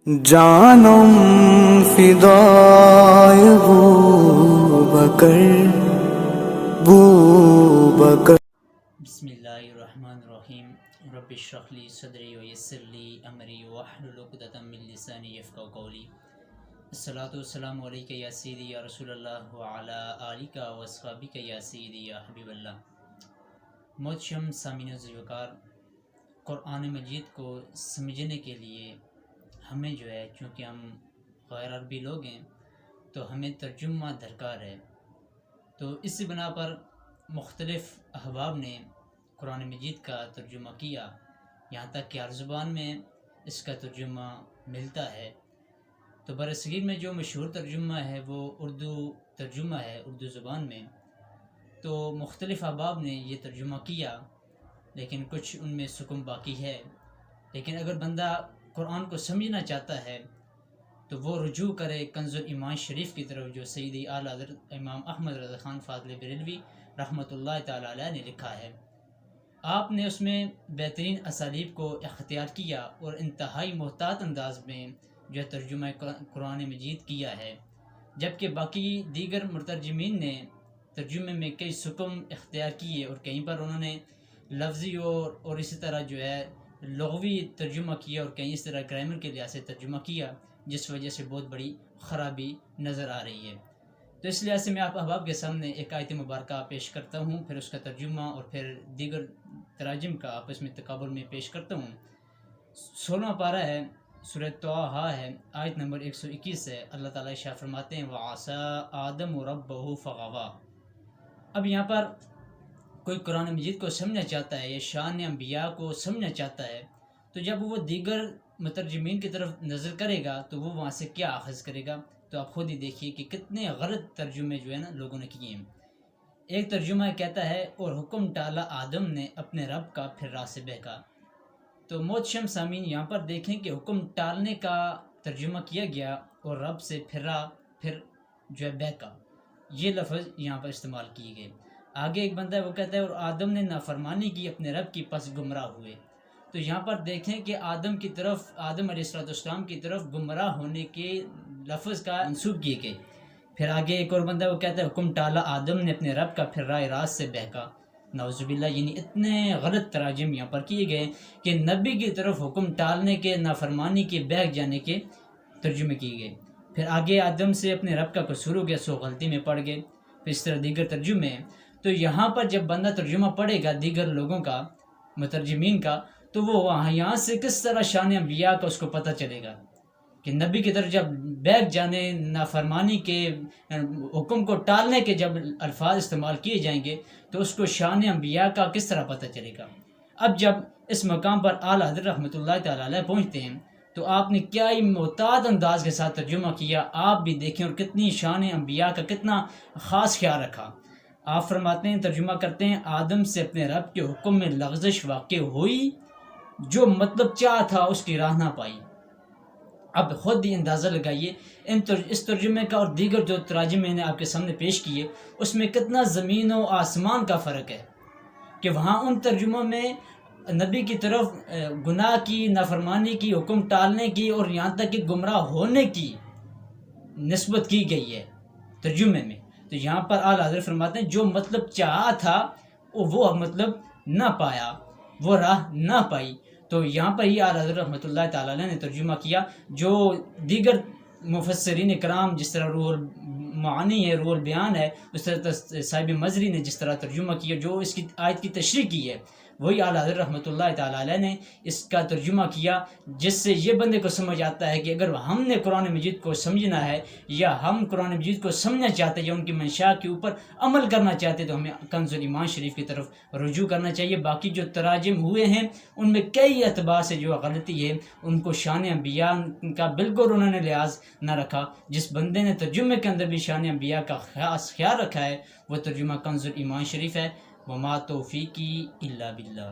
جانم فدای بوبکر. بسم اللہ الرحمن الرحیم. رب اشرح لی صدری ویسر لی امری واحلل عقدۃ من لسانی یفقهوا قولی. الصلاۃ والسلام علیک یا سیدی یا رسول اللہ وعلی آلک واصحابک یا سیدی یا حبیب اللہ. محترم سامعین وقار، قرآن مجید کو سمجھنے کے لیے ہمیں جو ہے، چونکہ ہم غیر عربی لوگ ہیں تو ہمیں ترجمہ درکار ہے. تو اس بنا پر مختلف احباب نے قرآن مجید کا ترجمہ کیا، یہاں تک کہ ہر زبان میں اس کا ترجمہ ملتا ہے. تو برصغیر میں جو مشہور ترجمہ ہے وہ اردو ترجمہ ہے، اردو زبان میں. تو مختلف احباب نے یہ ترجمہ کیا، لیکن کچھ ان میں سکون باقی ہے. لیکن اگر بندہ قرآن کو سمجھنا چاہتا ہے تو وہ رجوع کرے کنز الایمان شریف کی طرف، جو سیدی اعلیٰ حضرت امام احمد رضا خان فاضل بریلوی رحمۃ اللہ تعالیٰ علیہ نے لکھا ہے. آپ نے اس میں بہترین اسالیب کو اختیار کیا اور انتہائی محتاط انداز میں جو ترجمہ قرآن مجید کیا ہے، جبکہ باقی دیگر مترجمین نے ترجمے میں کئی سکم اختیار کیے اور کہیں پر انہوں نے لفظی اور اسی طرح جو ہے لغوی ترجمہ کیا اور کہیں اس طرح گرامر کے لحاظ سے ترجمہ کیا، جس وجہ سے بہت بڑی خرابی نظر آ رہی ہے. تو اس لحاظ سے میں آپ احباب کے سامنے ایک آیت مبارکہ پیش کرتا ہوں، پھر اس کا ترجمہ اور پھر دیگر تراجم کا آپس میں تقابل میں پیش کرتا ہوں. 16واں پارہ ہے، سورۃ طٰہٰ ہے، آیت نمبر 121 ہے. اللہ تعالیٰ ارشاد فرماتے ہیں وَعَصَىٰ آدَمُ رَبَّهُ فَغَوَىٰ. اب یہاں پر کوئی قرآن مجید کو سمجھنا چاہتا ہے یا شان انبیاء کو سمجھنا چاہتا ہے، تو جب وہ دیگر مترجمین کی طرف نظر کرے گا تو وہ وہاں سے کیا اخذ کرے گا. تو آپ خود ہی دیکھیے کہ کتنے غلط ترجمے جو ہے نا لوگوں نے کیے ہیں. ایک ترجمہ کہتا ہے اور حکم ٹالا آدم نے اپنے رب کا پھر راہ سے بہکا. تو محترم سامعین، یہاں پر دیکھیں کہ حکم ٹالنے کا ترجمہ کیا گیا اور رب سے پھر جو ہے بہکا، یہ لفظ یہاں پر استعمال کیے گئے. آگے ایک بندہ ہے وہ کہتا ہے اور آدم نے نافرمانی کی اپنے رب کی پس گمراہ ہوئے. تو یہاں پر دیکھیں کہ آدم علیہ السلام کی طرف گمراہ ہونے کے لفظ کا منسوب کیے گئے. پھر آگے ایک اور بندہ وہ کہتا ہے حکم ٹالا آدم نے اپنے رب کا پھر راہ راست سے بہکا. نعوذ باللہ، یعنی اتنے غلط تراجم یہاں پر کیے گئے کہ نبی کی طرف حکم ٹالنے کے، نافرمانی کے، بہک جانے کے ترجمے کیے گئے. پھر آگے آدم سے اپنے رب کا قصور ہو گیا سو غلطی میں پڑ گئے. پھر اس طرح دیگر ترجمے ہیں. تو یہاں پر جب بندہ ترجمہ پڑھے گا دیگر لوگوں کا، مترجمین کا، تو وہ یہاں سے کس طرح شان انبیاء کا اس کو پتہ چلے گا کہ نبی کی طرف جب بیک جانے، نافرمانی کے، حکم کو ٹالنے کے جب الفاظ استعمال کیے جائیں گے تو اس کو شان انبیاء کا کس طرح پتہ چلے گا. اب جب اس مقام پر اعلیٰ حضرت رحمۃ اللہ تعالیٰ علیہ پہنچتے ہیں تو آپ نے کیا ہی محتاط انداز کے ساتھ ترجمہ کیا. آپ بھی دیکھیں اور کتنی شان انبیاء کا کتنا خاص خیال رکھا. آپ فرماتے ہیں، ترجمہ کرتے ہیں آدم سے اپنے رب کے حکم میں لغزش واقع ہوئی، جو مطلب چاہا تھا اس کی راہ نہ پائی. اب خود ہی اندازہ لگائیے اس ترجمے کا اور دیگر جو تراجم میں نے آپ کے سامنے پیش کیے اس میں کتنا زمین و آسمان کا فرق ہے. کہ وہاں ان ترجموں میں نبی کی طرف گناہ کی، نافرمانی کی، حکم ٹالنے کی اور یہاں تک کہ گمراہ ہونے کی نسبت کی گئی ہے ترجمے میں. تو یہاں پر اعلیٰ حضرت فرماتے ہیں جو مطلب چاہا تھا وہ مطلب نہ پایا، وہ راہ نہ پائی. تو یہاں پر ہی اعلیٰ حضرت رحمۃ اللہ تعالیٰ علیہ نے ترجمہ کیا. جو دیگر مفسرین کرام جس طرح روح المعانی ہے، روح البیان ہے، اس طرح صاحب مظری نے جس طرح ترجمہ کیا، جو اس کی آیت کی تشریح کی ہے، وہی اعلیٰ حضرت رحمۃ اللہ تعالیٰ علیہ نے اس کا ترجمہ کیا، جس سے یہ بندے کو سمجھ آتا ہے کہ اگر ہم نے قرآن مجید کو سمجھنا ہے یا ہم قرآن مجید کو سمجھنا چاہتے ہیں یا ان کی منشا کے اوپر عمل کرنا چاہتے ہیں تو ہمیں کنز الایمان شریف کی طرف رجوع کرنا چاہیے. باقی جو تراجم ہوئے ہیں ان میں کئی اعتبار سے جو غلطی ہے، ان کو شان انبیاء کا بالکل انہوں نے لحاظ نہ رکھا. جس بندے نے ترجمے کے اندر بھی شان انبیاء کا خاص خیال رکھا ہے وہ ترجمہ کنز الایمان شریف ہے. وما توفیقی الا باللہ.